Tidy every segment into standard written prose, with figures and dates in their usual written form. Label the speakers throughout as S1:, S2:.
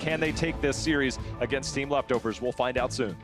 S1: Can they take this series against Team Leftovers? We'll find out soon.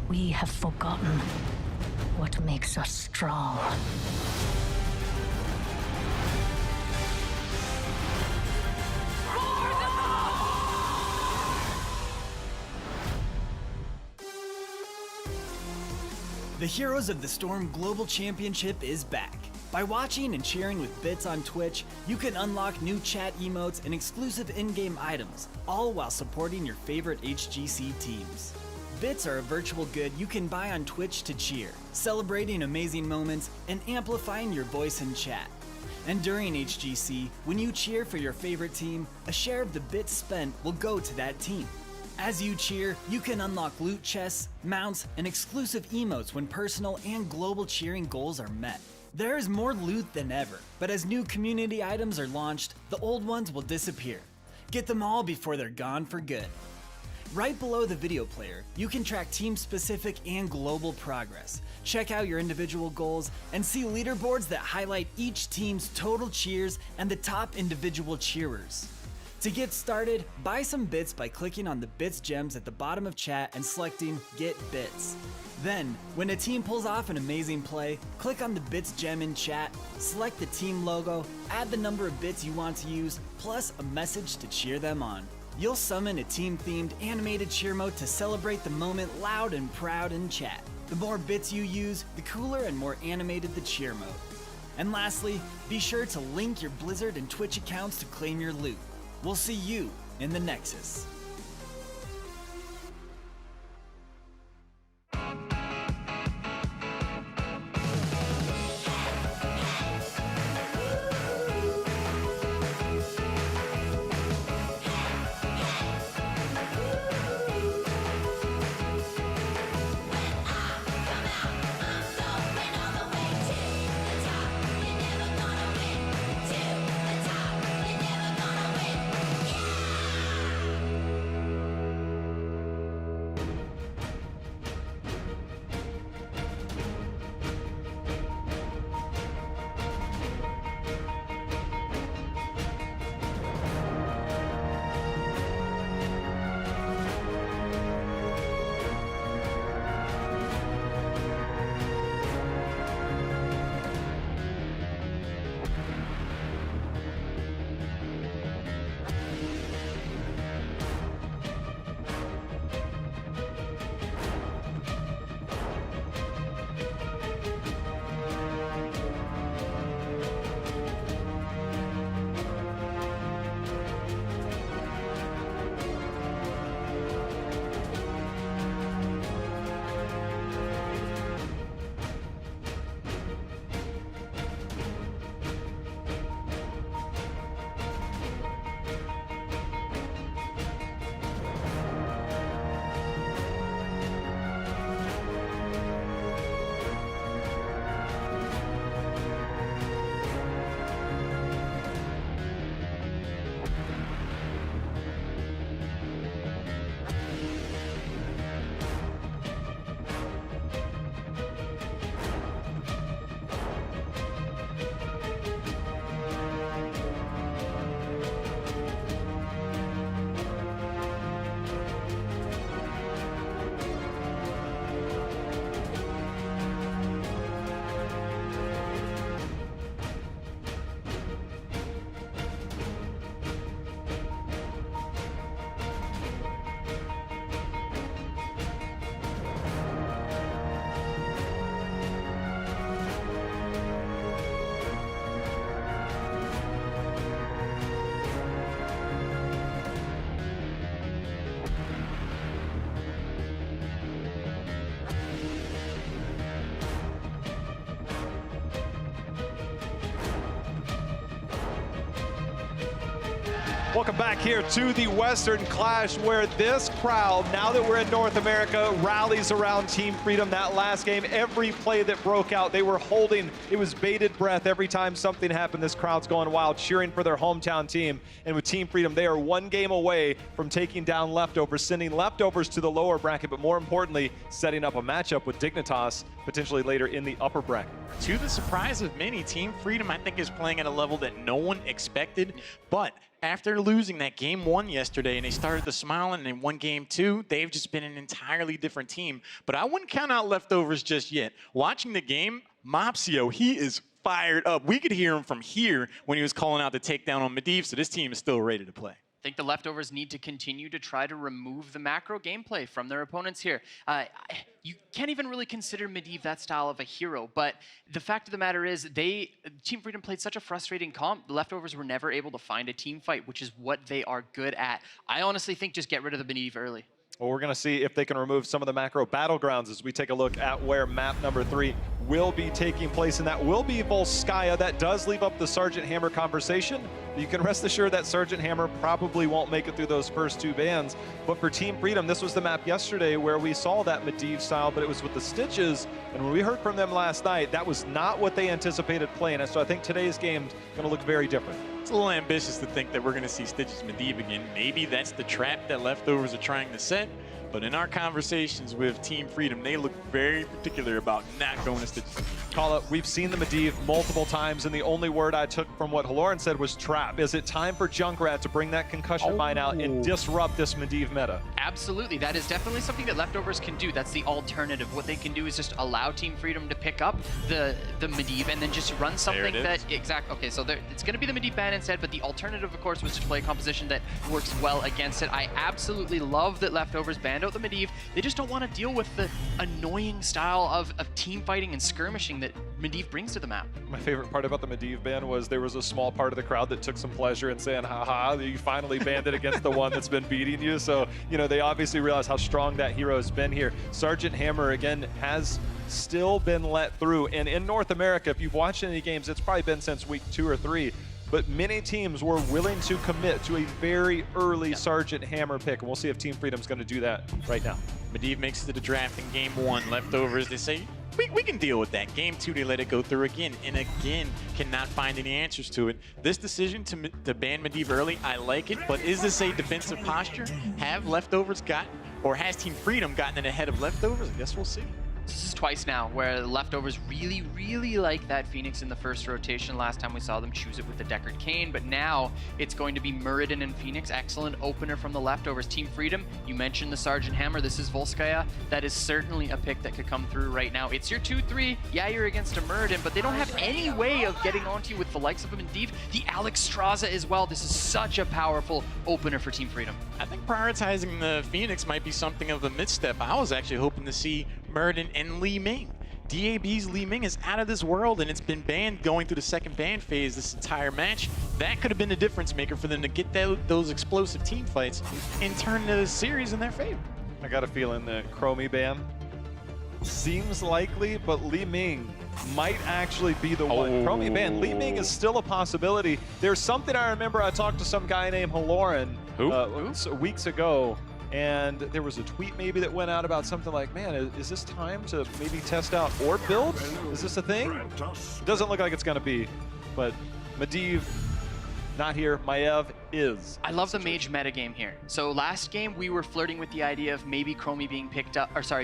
S2: We have forgotten what makes us strong.
S3: The Heroes of the Storm Global Championship is back. By watching and cheering with bits on Twitch, you can unlock new chat emotes and exclusive in-game items, all while supporting your favorite HGC teams. Bits are a virtual good you can buy on Twitch to cheer, celebrating amazing moments and amplifying your voice in chat. And during HGC, when you cheer for your favorite team, a share of the bits spent will go to that team. As you cheer, you can unlock loot chests, mounts, and exclusive emotes when personal and global cheering goals are met. There is more loot than ever, but as new community items are launched, the old ones will disappear. Get them all before they're gone for good. Right below the video player, you can track team-specific and global progress, check out your individual goals, and see leaderboards that highlight each team's total cheers and the top individual cheerers. To get started, buy some bits by clicking on the bits gems at the bottom of chat and selecting Get Bits. Then, when a team pulls off an amazing play, click on the bits gem in chat, select the team logo, add the number of bits you want to use, plus a message to cheer them on. You'll summon a team-themed animated cheer mode to celebrate the moment loud and proud in chat. The more bits you use, the cooler and more animated the cheer mode. And lastly, be sure to link your Blizzard and Twitch accounts to claim your loot. We'll see you in the Nexus.
S1: Welcome back here to the Western Clash, where this crowd, now that we're in North America, rallies around Team Freedom. That last game, every play that broke out, they were holding. It was bated breath every time something happened. This crowd's going wild, cheering for their hometown team. And with Team Freedom, they are one game away from taking down Leftovers, sending Leftovers to the lower bracket, but more importantly, setting up a matchup with Dignitas potentially later in the upper bracket.
S4: To the surprise of many, Team Freedom, I think, is playing at a level that no one expected, but after losing that game 1 yesterday and they started to smile and they won game 2, they've just been an entirely different team. But I wouldn't count out Leftovers just yet. Watching the game, Mopsio, he is fired up. We could hear him from here when he was calling out the takedown on Medivh, so this team is still ready to play.
S5: I think the Leftovers need to continue to try to remove the macro gameplay from their opponents here. You can't even really consider Medivh that style of a hero, but the fact of the matter is Team Freedom played such a frustrating comp. The Leftovers were never able to find a team fight, which is what they are good at. I honestly think just get rid of the Medivh early.
S1: Well, we're going to see if they can remove some of the macro battlegrounds as we take a look at where map number 3 will be taking place, and that will be Volskaya. That does leave up the Sergeant Hammer conversation. You can rest assured that Sergeant Hammer probably won't make it through those first 2 bans. But for Team Freedom, this was the map yesterday where we saw that Medivh style, but it was with the Stitches. And when we heard from them last night, that was not what they anticipated playing. And so I think today's game's going to look very different.
S4: It's a little ambitious to think that we're going to see Stitches Medivh again. Maybe that's the trap that Leftovers are trying to set. But in our conversations with Team Freedom, they look very particular about not going to Stitches.
S1: Call it, we've seen the Medivh multiple times, and the only word I took from what Haloran said was trap. Is it time for Junkrat to bring that concussion mine out and disrupt this Medivh meta?
S5: Absolutely, that is definitely something that Leftovers can do. That's the alternative. What they can do is just allow Team Freedom to pick up the Medivh and then just run something that, okay, so it's going to be the Medivh ban instead, but the alternative, of course, was to play a composition that works well against it. I absolutely love that Leftovers banned out the Medivh. They just don't want to deal with the annoying style of team fighting and skirmishing that Medivh brings to the map.
S1: My favorite part about the Medivh ban was there was a small part of the crowd that took some pleasure in saying, haha, you finally banned it against the one that's been beating you. So, you know, they obviously realize how strong that hero has been here. Sergeant Hammer, again, has still been let through. And in North America, if you've watched any games, it's probably been since week 2 or 3. But many teams were willing to commit to a very early Sergeant Hammer pick. And we'll see if Team Freedom's going to do that right now.
S4: Medivh makes it to the draft in game 1. Leftovers, they say, we can deal with that. Game 2, they let it go through again, and again, cannot find any answers to it. This decision to ban Medivh early, I like it, but is this a defensive posture? Have Leftovers gotten, or has Team Freedom gotten in ahead of Leftovers? I guess we'll see.
S5: This is twice now where the Leftovers really, really like that Phoenix in the first rotation. Last time we saw them choose it with the Deckard Cain, but now it's going to be Muradin and Phoenix. Excellent opener from the Leftovers. Team Freedom, you mentioned the Sergeant Hammer. This is Volskaya. That is certainly a pick that could come through right now. It's your 2-3. Yeah, you're against a Muradin, but they don't have any way of getting onto you with the likes of him and Medivh. The Alex Straza as well. This is such a powerful opener for Team Freedom.
S4: I think prioritizing the Phoenix might be something of a misstep. I was actually hoping to see Muradin and Li Ming. DAB's Li Ming is out of this world, and it's been banned going through the second ban phase this entire match. That could have been the difference maker for them to get those explosive team fights and turn the series in their favor.
S1: I got a feeling the Chromie ban seems likely, but Li Ming might actually be the one. Chromie ban, Li Ming is still a possibility. There's something I remember I talked to some guy named Haloran weeks ago, and there was a tweet maybe that went out about something like, man, is this time to maybe test out orb build? Is this a thing? It doesn't look like it's going to be, but Medivh not here. Maev is.
S5: I love the mage metagame here. So last game we were flirting with the idea of maybe Chromie being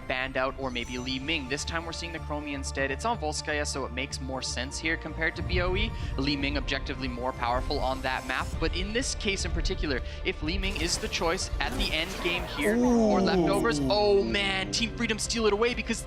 S5: banned out, or maybe Li Ming. This time we're seeing the Chromie instead. It's on Volskaya, so it makes more sense here compared to BOE. Li Ming objectively more powerful on that map, but in this case in particular, if Li Ming is the choice at the end game here or Leftovers, oh man, Team Freedom steal it away because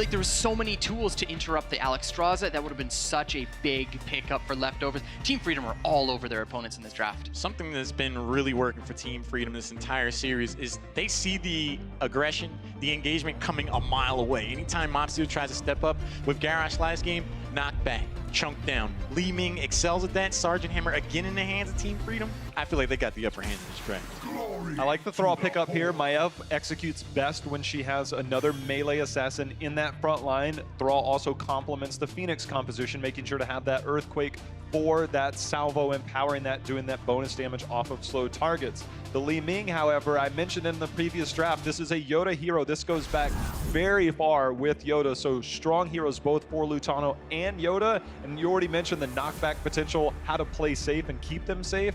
S5: there was so many tools to interrupt the Alex Straza. That would have been such a big pickup for Leftovers. Team Freedom are all over their opponents in this draft.
S4: Something that's been really working for Team Freedom this entire series is they see the aggression, the engagement coming a mile away. Anytime Mopsio tries to step up with Garrosh last game, knock back, chunk down. Li Ming excels at that. Sergeant Hammer again in the hands of Team Freedom. I feel like they got the upper hand in this draft.
S1: I like the Thrall pickup here. Maev executes best when she has another melee assassin in that front line. Thrall also complements the Phoenix composition, making sure to have that Earthquake for that salvo, empowering that, doing that bonus damage off of slow targets. The Li Ming, however, I mentioned in the previous draft, this is a Yoda hero. This goes back very far with Yoda, so strong heroes both for Lutano and Yoda. And you already mentioned the knockback potential, how to play safe and keep them safe.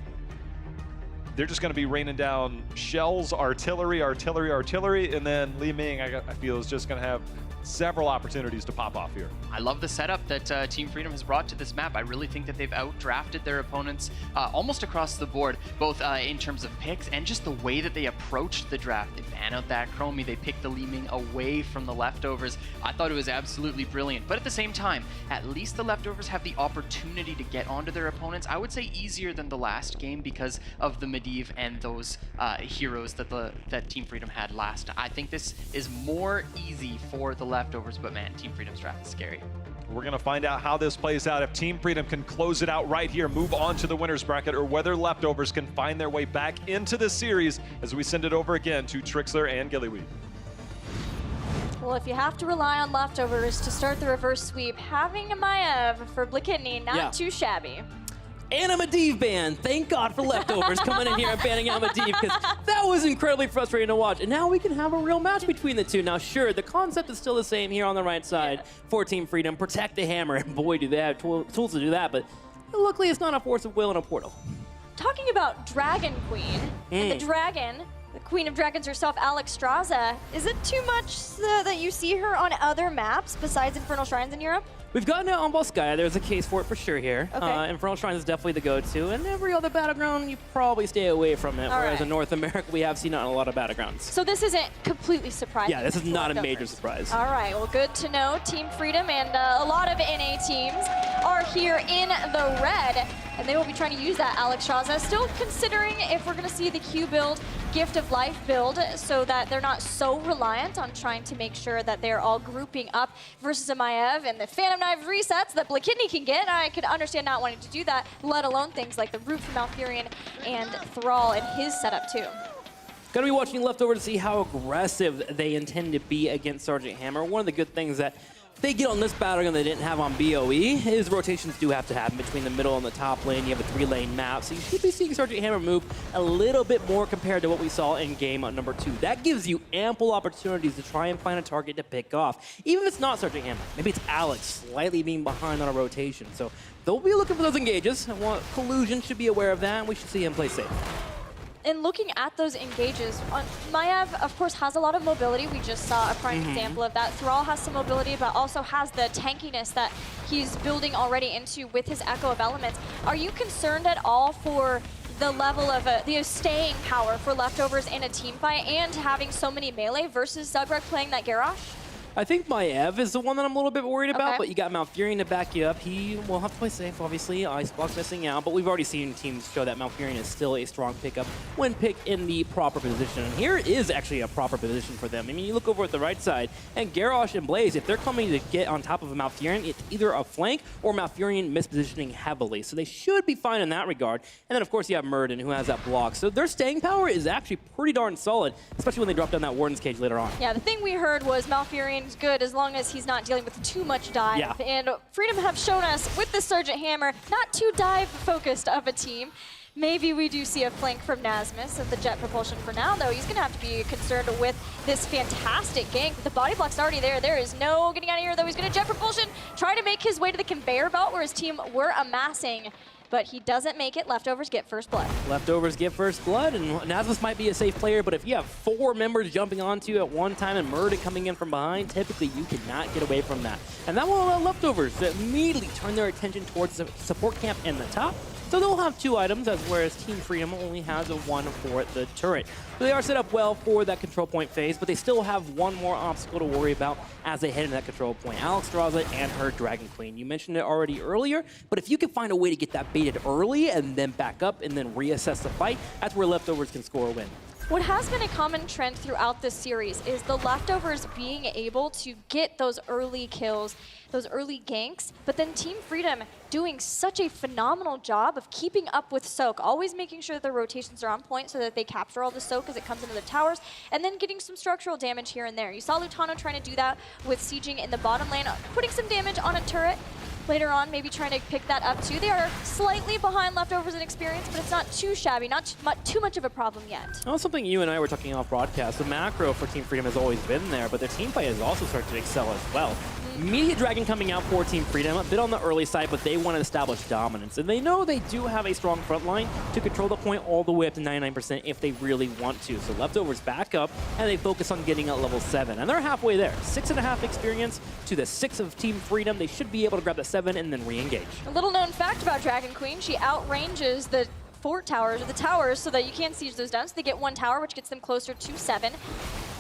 S1: They're just going to be raining down shells, artillery, artillery, artillery, and then Li Ming, I feel, is just going to have several opportunities to pop off here.
S5: I love the setup that Team Freedom has brought to this map. I really think that they've outdrafted their opponents almost across the board, both in terms of picks and just the way that they approached the draft. They ban out that Chromie, they picked the Li Ming away from the leftovers. I thought it was absolutely brilliant, but at the same time, at least the leftovers have the opportunity to get onto their opponents. I would say easier than the last game because of the Medivh and those heroes that Team Freedom had last. I think this is more easy for the leftovers, but man, Team Freedom's draft is scary.
S1: We're going to find out how this plays out, if Team Freedom can close it out right here, move on to the winner's bracket, or whether leftovers can find their way back into the series as we send it over again to Trixler and Gillyweed.
S6: Well, if you have to rely on leftovers to start the reverse sweep, having a Maiev for Blakitny, not too shabby.
S7: And a Medivh ban. Thank God for leftovers coming in here and banning out Medivh, because that was incredibly frustrating to watch. And now we can have a real match between the two. Now, sure, the concept is still the same here on the right side for Team Freedom. Protect the hammer, and boy, do they have tools to do that. But luckily, it's not a force of will and a portal.
S6: Talking about Dragon Queen, and the dragon, the Queen of Dragons herself, Alexstrasza, is it too much that you see her on other maps besides Infernal Shrines in Europe?
S7: We've gotten it on Volskaya. There's a case for it for sure here.
S6: Okay.
S7: Infernal Shrines is definitely the go-to, and every other battleground, you probably stay away from it. Whereas in North America, we have seen it on a lot of battlegrounds.
S6: So this isn't completely surprising.
S7: Yeah, this is not a
S6: leftovers.
S7: major surprise.
S6: All right, well, good to know. Team Freedom and a lot of NA teams are here in the red, and they will be trying to use that Alexstrasza. Still considering if we're going to see the Q build, Gift of Life build, so that they're not so reliant on trying to make sure that they're all grouping up versus a Maiev and the Phantom Knife resets that Blakitny can get. I could understand not wanting to do that, let alone things like the Root from Malfurion and Thrall in his setup too.
S7: Gonna be watching Leftover to see how aggressive they intend to be against Sergeant Hammer. One of the good things that they get on this battleground they didn't have on BOE is rotations do have to happen between the middle and the top lane. You have a 3-lane map, so you should be seeing Sergeant Hammer move a little bit more compared to what we saw in game number 2. That gives you ample opportunities to try and find a target to pick off. Even if it's not Sergeant Hammer, maybe it's Alex slightly being behind on a rotation. So they'll be looking for those engages. Collusion should be aware of that, and we should see him play safe.
S6: In looking at those engages, Maiev, of course, has a lot of mobility. We just saw a prime example of that. Thrall has some mobility, but also has the tankiness that he's building already into with his Echo of Elements. Are you concerned at all for the level of the staying power for leftovers in a team fight and having so many melee versus Zugrak playing that Garrosh?
S7: I think Maiev is the one that I'm a little bit worried about, but you got Malfurion to back you up. He will have to play safe, obviously. Iceblock's missing out, but we've already seen teams show that Malfurion is still a strong pickup when picked in the proper position. And here is actually a proper position for them. I mean, you look over at the right side, and Garrosh and Blaze, if they're coming to get on top of a Malfurion, it's either a flank or Malfurion mispositioning heavily. So they should be fine in that regard. And then, of course, you have Murden, who has that block. So their staying power is actually pretty darn solid, especially when they drop down that Warden's Cage later on.
S6: Yeah, the thing we heard was Malfurion's good as long as he's not dealing with too much dive.
S7: Yeah.
S6: And Freedom have shown us with the Sergeant Hammer, not too dive-focused of a team. Maybe we do see a flank from Nasmus of the jet propulsion for now, though. He's going to have to be concerned with this fantastic gank. The body block's already there. There is no getting out of here, though. He's going to jet propulsion, try to make his way to the conveyor belt where his team were amassing. But he doesn't make it. Leftovers get first blood.
S7: Leftovers get first blood, and Nasmus might be a safe player, but if you have 4 members jumping onto you at one time and Murden coming in from behind, typically you cannot get away from that. And that will allow Leftovers to immediately turn their attention towards the support camp in the top. So they'll have 2 items, whereas Team Freedom only has a 1 for the turret. So they are set up well for that control point phase, but they still have 1 more obstacle to worry about as they head into that control point. Alexstrasza and her Dragon Queen. You mentioned it already earlier, but if you can find a way to get that baited early and then back up and then reassess the fight, that's where Leftovers can score a win.
S6: What has been a common trend throughout this series is the leftovers being able to get those early kills, those early ganks, but then Team Freedom doing such a phenomenal job of keeping up with Soak, always making sure that their rotations are on point so that they capture all the Soak as it comes into the towers, and then getting some structural damage here and there. You saw Lutano trying to do that with sieging in the bottom lane, putting some damage on a turret. later on, maybe trying to pick that up too. They are slightly behind Leftovers in experience, but it's not too shabby, not too much of a problem yet.
S7: Well, something you and I were talking off broadcast. The macro for Team Freedom has always been there, but their team fight has also started to excel as well. Immediate Dragon coming out for Team Freedom, a bit on the early side, but they want to establish dominance. And they know they do have a strong front line to control the point all the way up to 99% if they really want to. So Leftovers back up, and they focus on getting at level 7. And they're halfway there. 6.5 experience to the 6 of Team Freedom. They should be able to grab the 7 and then re-engage.
S6: A little known fact about Dragon Queen, she outranges the fort towers, or the towers, so that you can't siege those down. So they get 1 tower, which gets them closer to 7.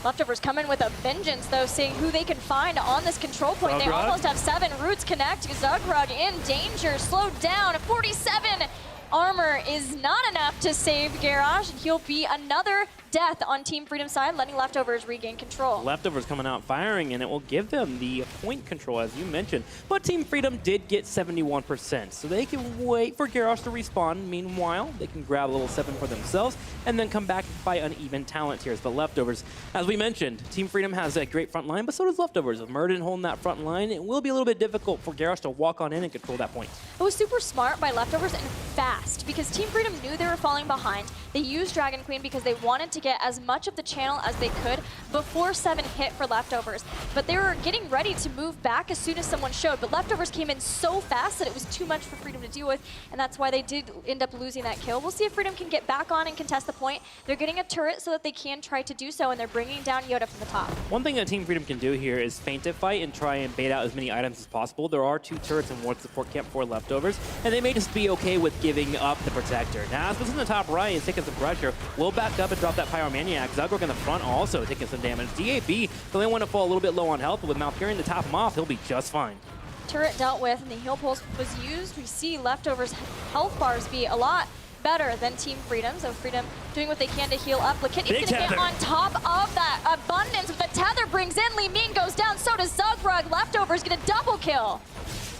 S6: Leftovers come in with a vengeance, though, seeing who they can find on this control point. They almost have 7. Roots connect. Zugrug in danger. Slowed down. 47 armor is not enough to save Garrosh. He'll be another death on Team Freedom's side, letting Leftovers regain control.
S7: Leftovers coming out firing, and it will give them the point control, as you mentioned. But Team Freedom did get 71%, so they can wait for Garrosh to respawn. Meanwhile, they can grab a little 7 for themselves, and then come back by uneven talent tiers. But Leftovers, as we mentioned, Team Freedom has a great front line, but so does Leftovers. With Murden holding that front line, it will be a little bit difficult for Garrosh to walk on in and control that point.
S6: It was super smart by Leftovers and fast, because Team Freedom knew they were falling behind. They used Dragon Queen because they wanted to get as much of the channel as they could before 7 hit for Leftovers. But they were getting ready to move back as soon as someone showed. But Leftovers came in so fast that it was too much for Freedom to deal with, and that's why they did end up losing that kill. We'll see if Freedom can get back on and contest the point. They're getting a turret so that they can try to do so, and they're bringing down Yoda from the top.
S7: One thing that Team Freedom can do here is feint a fight and try and bait out as many items as possible. There are 2 turrets and 1 support camp for Leftovers, and they may just be okay with giving up the Protector. Now, as was in the top right, is taking some pressure. We'll back up and drop that Pyromaniac. Zugrug in the front also taking some damage. DAB, they only want to fall a little bit low on health, but with Malfurion to top him off, he'll be just fine.
S6: Turret dealt with, and the heal pulse was used. We see Leftovers' health bars be a lot better than Team Freedom, so Freedom doing what they can to heal up. Lakitni's going to get on top of that abundance. With the tether brings in, Li Ming goes down, so does Zugrug. Leftovers get a double kill.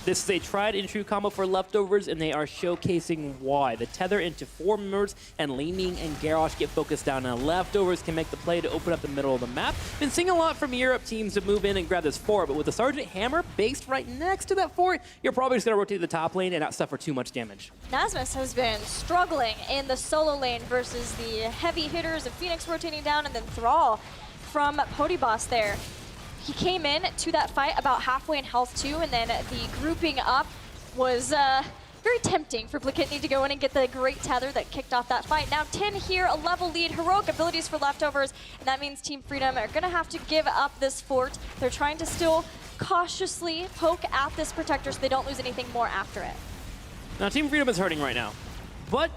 S7: This is a tried and true combo for Leftovers, and they are showcasing why. The tether into 4 members, and Li Ming and Garrosh get focused down. Now Leftovers can make the play to open up the middle of the map. Been seeing a lot from Europe teams to move in and grab this fort, but with the Sergeant Hammer based right next to that fort, you're probably just going to rotate the top lane and not suffer too much damage.
S6: Nasmus has been struggling in the solo lane versus the heavy hitters of Phoenix rotating down, and then Thrall from Podibos there. He came in to that fight about halfway in health too, and then the grouping up was very tempting for Lakitni to go in and get the great tether that kicked off that fight. Now 10 here, a level lead, heroic abilities for Leftovers, and that means Team Freedom are gonna have to give up this fort. They're trying to still cautiously poke at this Protector so they don't lose anything more after it.
S7: Now Team Freedom is hurting right now, but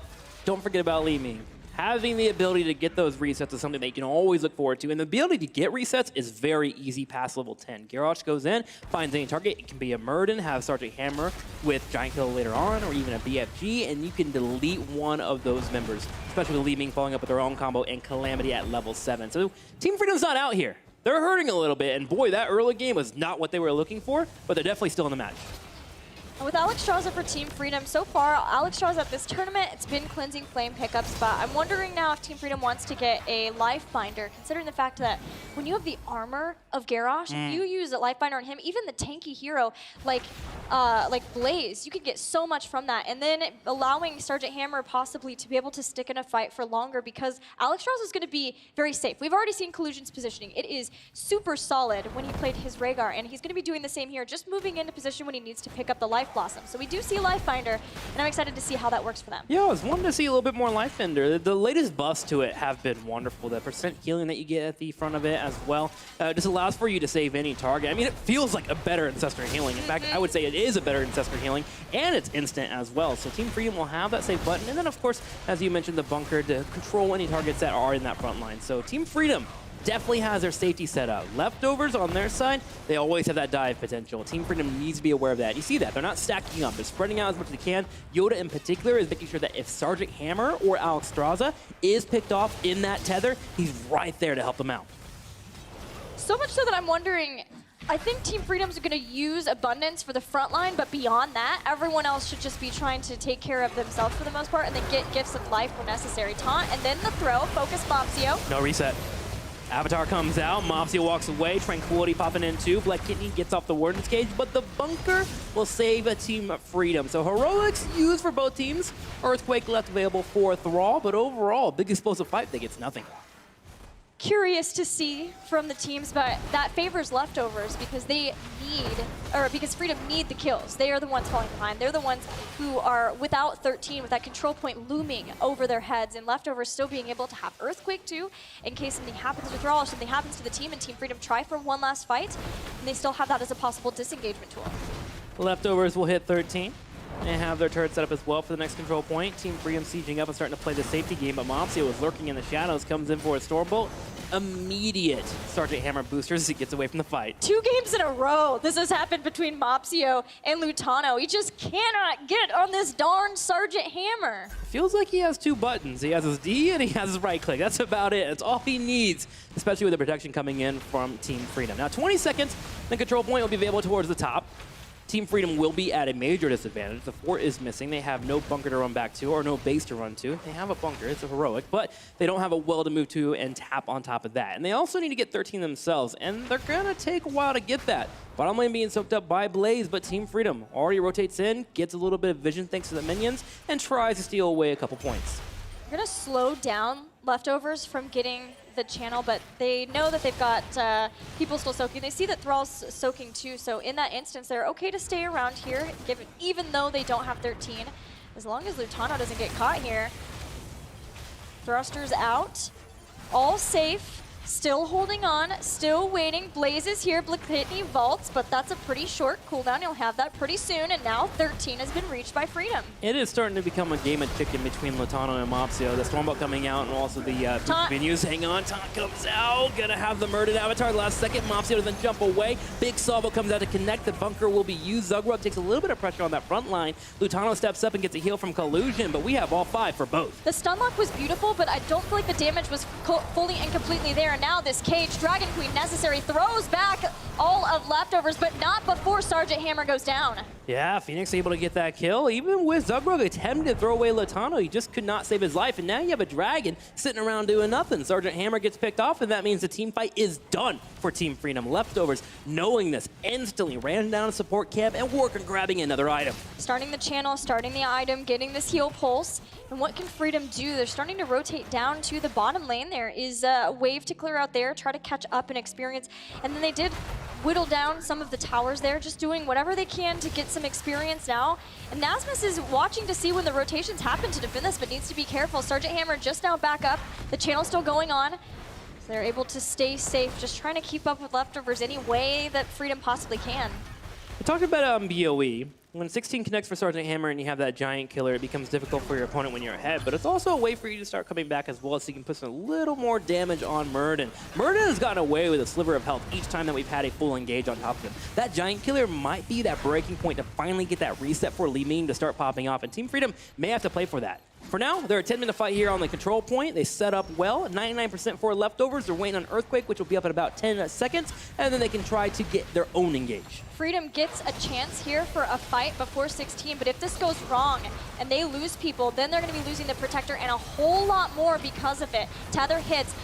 S7: don't forget about Li Ming. Having the ability to get those resets is something that you can always look forward to, and the ability to get resets is very easy past level 10. Garrosh goes in, finds any target. It can be a Murden, have Sergeant Hammer with Giant Kill later on, or even a BFG, and you can delete one of those members, especially with Li Ming following up with their own combo and Calamity at level 7. So Team Freedom's not out here. They're hurting a little bit, and boy, that early game was not what they were looking for, but they're definitely still in the match.
S6: With Alexstrasza for Team Freedom, so far, Alexstrasza at this tournament, it's been Cleansing Flame pickups, but I'm wondering now if Team Freedom wants to get a Life Binder, considering the fact that when you have the armor of Garrosh, if you use a Life Binder on him, even the tanky hero like Blaze, you could get so much from that. And then allowing Sergeant Hammer possibly to be able to stick in a fight for longer, because Alexstrasza is going to be very safe. We've already seen Collusion's positioning. It is super solid when he played his Rhaegar, and he's going to be doing the same here, just moving into position when he needs to pick up the Life Blossom. So we do see Life Finder, and I'm excited to see how that works for them.
S7: Yeah, I was wanting to see a little bit more Life Finder. The latest buffs to it have been wonderful. The percent healing that you get at the front of it as well just allows for you to save any target. I mean, it feels like a better Ancestor healing. In fact, I would say it is a better Ancestor healing, and it's instant as well. So Team Freedom will have that save button, and then of course, as you mentioned, the bunker to control any targets that are in that front line. So Team Freedom definitely has their safety set up. Leftovers on their side, they always have that dive potential. Team Freedom needs to be aware of that. You see that. They're not stacking up. They're spreading out as much as they can. Yoda in particular is making sure that if Sergeant Hammer or Alexstrasza is picked off in that tether, he's right there to help them out.
S6: So much so that I'm wondering, I think Team Freedom's going to use Abundance for the front line, but beyond that, everyone else should just be trying to take care of themselves for the most part and then get gifts of life when necessary. Taunt, and then the throw. Focus Bombsio.
S7: No reset. Avatar comes out, Mopsy walks away, Tranquility popping in too. Black Kidney gets off the Warden's cage, but the bunker will save a Team Freedom. So heroics used for both teams. Earthquake left available for Thrall, but overall, big explosive fight that gets nothing.
S6: Curious to see from the teams, but that favors leftovers because they need, or because Freedom need the kills. They are the ones falling behind. They're the ones who are without 13, with that control point looming over their heads, and leftovers still being able to have Earthquake too, in case something happens to Thrall or something happens to the team, and Team Freedom try for one last fight, and they still have that as a possible disengagement tool.
S7: Leftovers will hit 13. They have their turret set up as well for the next control point. Team Freedom sieging up and starting to play the safety game, but Mopsy was lurking in the shadows, comes in for a Stormbolt. Immediate Sergeant Hammer boosters as he gets away from the fight.
S6: 2 games in a row, this has happened between Mopsio and Lutano. He just cannot get on this darn Sergeant Hammer.
S7: Feels like he has 2 buttons. He has his D and he has his right click. That's about it. That's all he needs, especially with the protection coming in from Team Freedom. Now 20 seconds, the control point will be available towards the top. Team Freedom will be at a major disadvantage. The fort is missing. They have no bunker to run back to or no base to run to. They have a bunker. It's a heroic, but they don't have a well to move to and tap on top of that. And they also need to get 13 themselves, and they're going to take a while to get that. Bottom lane being soaked up by Blaze, but Team Freedom already rotates in, gets a little bit of vision thanks to the minions, and tries to steal away a couple points.
S6: They're going to slow down leftovers from getting the channel, but they know that they've got people still soaking. They see that Thrall's soaking too, so in that instance, they're okay to stay around here, even though they don't have 13. As long as Lutano doesn't get caught here. Thrusters out, all safe. Still holding on, still waiting. Blaze is here, Blackpitney vaults, but that's a pretty short cooldown. He'll have that pretty soon, and now 13 has been reached by Freedom.
S7: It is starting to become a game of chicken between Lutano and Mopsio. The Stormbolt coming out, and also the venues. Hang on, Taunt comes out. Gonna have the murdered Avatar last second. Mopsio doesn't jump away. Big Salvo comes out to connect. The bunker will be used. Zugrug takes a little bit of pressure on that front line. Lutano steps up and gets a heal from Collusion, but we have all 5 for both.
S6: The stun lock was beautiful, but I don't feel like the damage was fully and completely there. And now this cage, Dragon Queen necessary, throws back all of leftovers, but not before Sergeant Hammer goes down.
S7: Yeah, Phoenix able to get that kill. Even with Zugrug attempting to throw away Lutano, he just could not save his life. And now you have a Dragon sitting around doing nothing. Sergeant Hammer gets picked off, and that means the team fight is done for Team Freedom. Leftovers, knowing this, instantly ran down a support camp and work on grabbing another item.
S6: Starting the channel, starting the item, getting this heal pulse. And what can Freedom do? They're starting to rotate down to the bottom lane. There is a wave to clear out there, try to catch up in experience. And then they did whittle down some of the towers there, just doing whatever they can to get some experience now. And Nasmus is watching to see when the rotations happen to defend this, but needs to be careful. Sergeant Hammer just now back up. The channel's still going on. So they're able to stay safe, just trying to keep up with leftovers any way that Freedom possibly can.
S7: We talked about BOE. When 16 connects for Sergeant Hammer and you have that giant killer, it becomes difficult for your opponent when you're ahead, but it's also a way for you to start coming back as well, so you can put some a little more damage on Murden. Murden has gotten away with a sliver of health each time that we've had a full engage on top of him. That giant killer might be that breaking point to finally get that reset for Li Ming to start popping off, and Team Freedom may have to play for that. For now, they're a 10-minute fight here on the control point. They set up well, 99% for leftovers. They're waiting on Earthquake, which will be up in about 10 seconds, and then they can try to get their own engage.
S6: Freedom gets a chance here for a fight before 16, but if this goes wrong and they lose people, then they're going to be losing the Protector and a whole lot more because of it. Tether hits.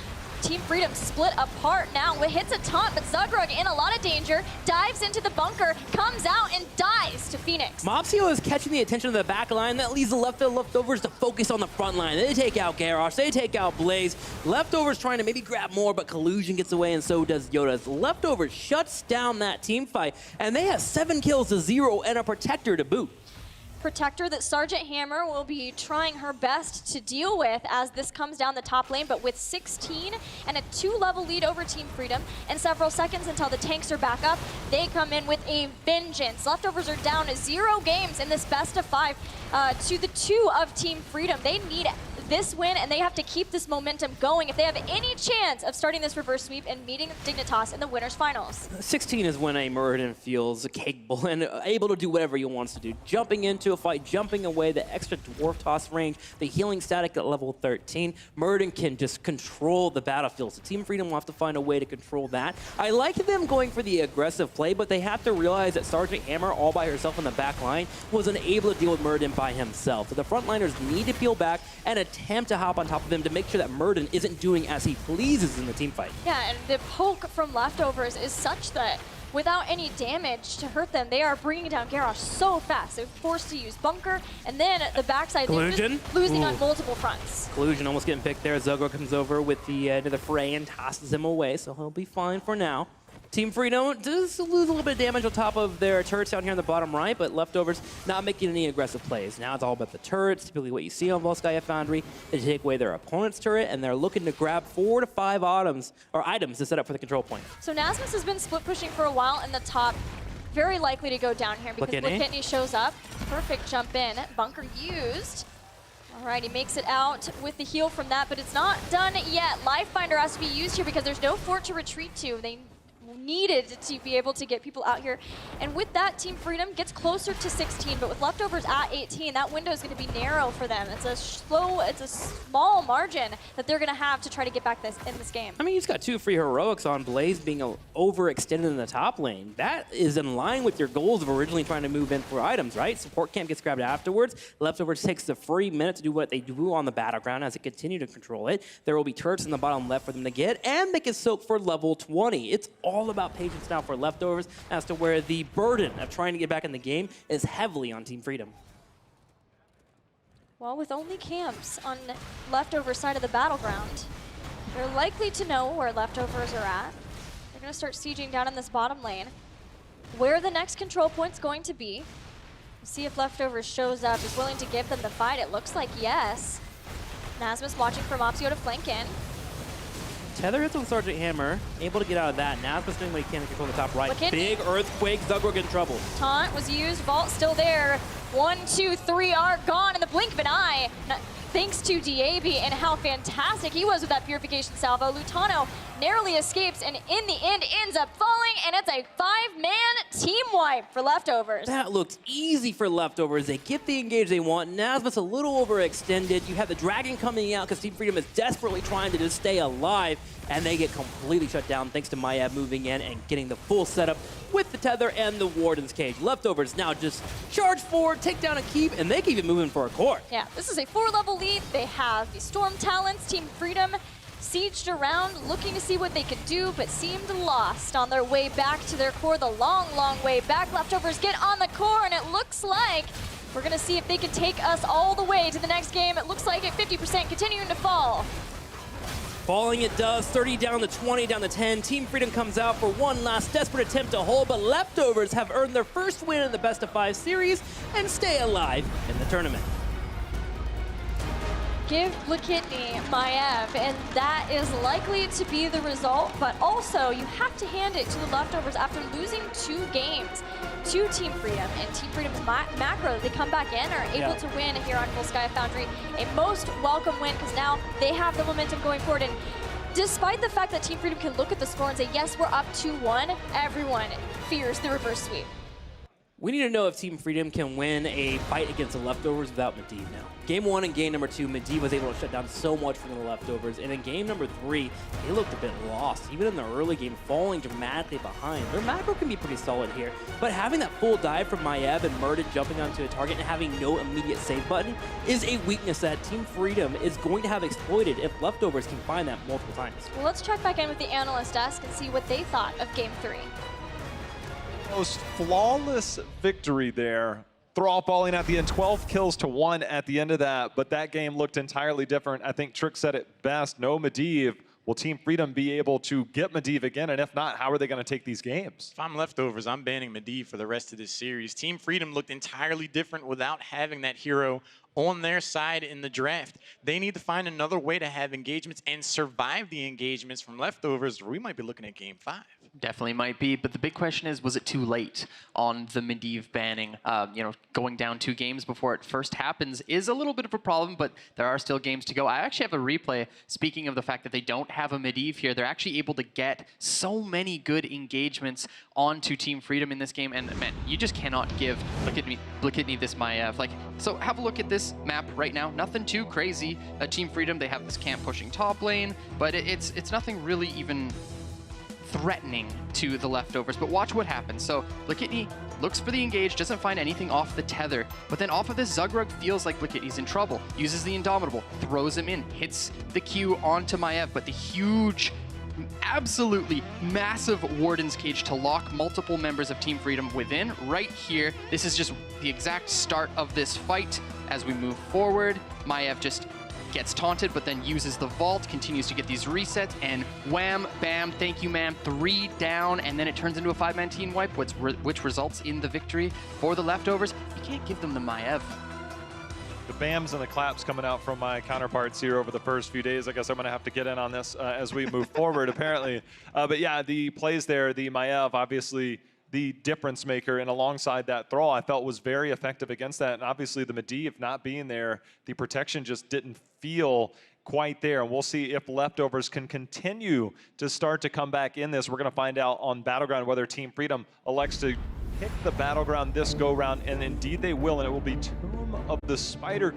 S6: Team Freedom split apart now. It hits a taunt, but Zugrug in a lot of danger, dives into the bunker, comes out and dies to Phoenix.
S7: Mopsio is catching the attention of the back line. That leaves the leftovers to focus on the front line. They take out Garrosh, they take out Blaze. Leftovers trying to maybe grab more, but Collusion gets away and so does Yoda's. Leftovers shuts down that team fight, and they have 7 kills to 0 and a Protector to boot.
S6: Protector that Sergeant Hammer will be trying her best to deal with as this comes down the top lane, but with 16 and a 2-level lead over Team Freedom and several seconds until the tanks are back up, they come in with a vengeance. Leftovers are down 0 games in this best of 5 to the 2 of Team Freedom. They need this win, and they have to keep this momentum going if they have any chance of starting this reverse sweep and meeting Dignitas in the winners finals.
S7: 16 is when a Muradin feels capable and able to do whatever he wants to do. Jumping into a fight, jumping away, the extra dwarf toss range, the healing static at level 13. Muradin can just control the battlefield. So Team Freedom will have to find a way to control that. I like them going for the aggressive play, but they have to realize that Sergeant Hammer all by herself in the back line was unable to deal with Muradin by himself. So the frontliners need to peel back and attempt to hop on top of him to make sure that Murden isn't doing as he pleases in the team fight.
S6: Yeah, and the poke from Leftovers is such that without any damage to hurt them, they are bringing down Garrosh so fast. They're forced to use Bunker, and then the backside, they're just losing on multiple fronts.
S7: Collusion almost getting picked there. Zogro comes over with the to the fray and tosses him away, so he'll be fine for now. Team Freedom does lose a little bit of damage on top of their turrets down here in the bottom right, but Leftovers not making any aggressive plays. Now it's all about the turrets, typically what you see on Volskaya Foundry. They take away their opponent's turret, and they're looking to grab 4 to 5 items to set up for the control point.
S6: So Nasmus has been split pushing for a while in the top. Very likely to go down here because Blakitny shows up. Perfect jump in. Bunker used. All right, he makes it out with the heal from that, but it's not done yet. Lifebinder has to be used here because there's no fort to retreat to. They needed to be able to get people out here. And with that, Team Freedom gets closer to 16, but with Leftovers at 18, that window is going to be narrow for them. It's a small margin that they're going to have to try to get back in this game.
S7: I mean, he's got 2 free heroics on Blaze being overextended in the top lane. That is in line with your goals of originally trying to move in for items, right? Support camp gets grabbed afterwards. Leftovers takes the free minute to do what they do on the battleground as they continue to control it. There will be turrets in the bottom left for them to get, and they can soak for level 20. It's all about patience now for Leftovers as to where the burden of trying to get back in the game is heavily on Team Freedom.
S6: Well, with only camps on Leftover side of the battleground, they're likely to know where Leftovers are at. They're going to start sieging down in this bottom lane. Where the next control point's going to be, we'll see if Leftovers shows up, is willing to give them the fight. It looks like yes. Nasmus watching for Mopsio to flank in.
S7: Tether hits on Sergeant Hammer, able to get out of that. Nasmus doing what he can to control the top right. Big earthquake, Zugro get in trouble.
S6: Taunt was used, Vault still there. 1, 2, 3 are gone in the blink of an eye. Thanks to Diaby and how fantastic he was with that purification salvo. Lutano narrowly escapes and in the end ends up falling, and it's a 5-man team wipe for Leftovers.
S7: That looks easy for Leftovers. They get the engage they want. Nasmus a little overextended. You have the Dragon coming out because Team Freedom is desperately trying to just stay alive, and they get completely shut down thanks to Maiev moving in and getting the full setup with the Tether and the Warden's Cage. Leftovers now just charge forward, take down a keep, and they keep it moving for a core.
S6: Yeah, this is a 4-level lead. They have the Storm Talents. Team Freedom sieged around, looking to see what they could do, but seemed lost on their way back to their core, the long, long way back. Leftovers get on the core, and it looks like we're going to see if they can take us all the way to the next game. It looks like at 50%, continuing to fall.
S7: Falling it does, 30 down to 20, down to 10. Team Freedom comes out for one last desperate attempt to hold, but Leftovers have earned their first win in the best-of-5 series and stay alive in the tournament.
S6: Give Blakitny Maiev, and that is likely to be the result, but also you have to hand it to the Leftovers after losing 2 games to Team Freedom, and Team Freedom's macro, they come back in, are able to win here on Volskaya Foundry. A most welcome win, because now they have the momentum going forward, and despite the fact that Team Freedom can look at the score and say, yes, we're up 2-1, everyone fears the reverse sweep.
S7: We need to know if Team Freedom can win a fight against the Leftovers without Medivh now. Game 1 and game number 2, Medivh was able to shut down so much from the Leftovers, and in game number 3, they looked a bit lost. Even in the early game, falling dramatically behind. Their macro can be pretty solid here, but having that full dive from Maiev and Murden jumping onto a target and having no immediate save button is a weakness that Team Freedom is going to have exploited if Leftovers can find that multiple times.
S6: Well, let's check back in with the analyst desk and see what they thought of game 3.
S1: Most flawless victory there. Thrall falling at the end, 12 kills to 1 at the end of that, but that game looked entirely different. I think Trick said it best, no Medivh. Will Team Freedom be able to get Medivh again? And if not, how are they going to take these games?
S4: If I'm Leftovers, I'm banning Medivh for the rest of this series. Team Freedom looked entirely different without having that hero on their side in the draft. They need to find another way to have engagements and survive the engagements from Leftovers. We might be looking at game 5.
S5: Definitely might be, but the big question is, was it too late on the Medivh banning? Going down 2 games before it first happens is a little bit of a problem, but there are still games to go. I actually have a replay, speaking of the fact that they don't have a Medivh here, they're actually able to get so many good engagements onto Team Freedom in this game, and man, you just cannot give Blakitny this Maiev. So have a look at this map right now. Nothing too crazy. Team Freedom, they have this camp pushing top lane, but it's nothing really even threatening to the leftovers. But watch what happens. So Blakitny looks for the engage, doesn't find anything off the tether, but then off of this, Zugrug feels like Blakitny's in trouble, uses the Indomitable, throws him in, hits the Q onto Maiev, but the huge, absolutely massive Warden's Cage to lock multiple members of Team Freedom within right here. This is just the exact start of this fight. As we move forward, Maiev just gets taunted, but then uses the vault, continues to get these resets, and wham, bam, thank you, ma'am, 3 down, and then it turns into a 5-man team wipe, which results in the victory for the leftovers. You can't give them the Maiev.
S1: The bams and the claps coming out from my counterparts here over the first few days. I guess I'm going to have to get in on this as we move forward, apparently. But yeah, the plays there, the Maiev, obviously the difference maker, and alongside that Thrall, I felt was very effective against that. And obviously the Medivh not being there, the protection just didn't feel quite there. And we'll see if leftovers can continue to start to come back in this. We're going to find out on Battleground whether Team Freedom elects to pick the Battleground this go round, and indeed they will, and it will be Tomb of the Spider Queen.